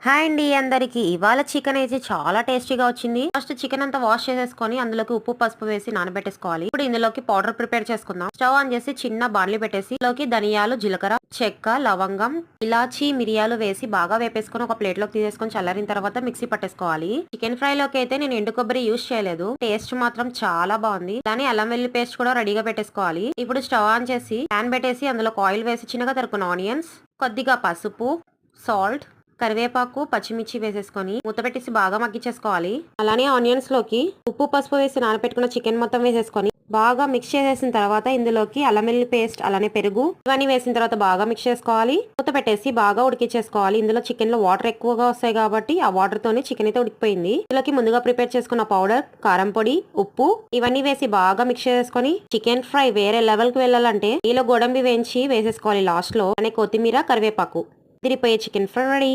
Hi అండి అందరికి. ఇవాళ చికెన్ అయితే చాలా టేస్టీగా వచ్చింది. ఫస్ట్ చికెన్ అంతా వాష్ చేసేసుకొని అందులోకి ఉప్పు పసుపు వేసి నానబెట్టేసుకోవాలి. ఇప్పుడు ఇందులోకి పౌడర్ ప్రిపేర్ చేసుకుందాం. స్టవ్ ఆన్ చేసి చిన్న బాండ్లీ పెట్టేసి ఇందులోకి ధనియాలు, జీలకర్ర, చెక్క, లవంగం, ఇలాచి, మిరియాలు వేసి బాగా వేపేసుకొని ఒక ప్లేట్ లోకి తీసేసుకొని చల్లారిన తర్వాత మిక్సీ పట్టేసుకోవాలి. చికెన్ ఫ్రై లోకి అయితే నేను ఎండు కొబ్బరి యూజ్ చేయలేదు. టేస్ట్ మాత్రం చాలా బాగుంది. దాని అల్లం వెల్లుల్లి పేస్ట్ కూడా రెడీగా పెట్టేసుకోవాలి. ఇప్పుడు స్టవ్ ఆన్ చేసి ప్యాన్ పెట్టేసి అందులో ఆయిల్ వేసి చిన్నగా తరుక్కున్న ఆనియన్స్, కొద్దిగా పసుపు, సాల్ట్, కరివేపాకు, పచ్చిమిర్చి వేసేసుకొని మూత పెట్టేసి బాగా మగ్గించేసుకోవాలి. అలానే ఆనియన్స్ లోకి ఉప్పు పసుపు వేసి నానపెట్టుకున్న చికెన్ మొత్తం వేసేసుకొని బాగా మిక్స్ చేసేసిన తర్వాత ఇందులోకి అల్లం వెల్లుల్లి పేస్ట్, అలానే పెరుగు ఇవన్నీ వేసిన తర్వాత బాగా మిక్స్ చేసుకోవాలి. మూత పెట్టేసి బాగా ఉడికించేసుకోవాలి. ఇందులో చికెన్ లో వాటర్ ఎక్కువగా వస్తాయి కాబట్టి ఆ వాటర్ తోనే చికెన్ అయితే ఉడికిపోయింది. ఇందులోకి ముందుగా ప్రిపేర్ చేసుకున్న పౌడర్, కారం పొడి, ఉప్పు ఇవన్నీ వేసి బాగా మిక్స్ చేసుకొని చికెన్ ఫ్రై వేరే లెవెల్ కి వెళ్ళాలంటే ఈలో గోడంబి వేయించి వేసేసుకోవాలి లాస్ట్ లో. అనే కొత్తిమీర, కరివేపాకు. తిరిపోయే చికెన్ ఫ్రై రెడీ.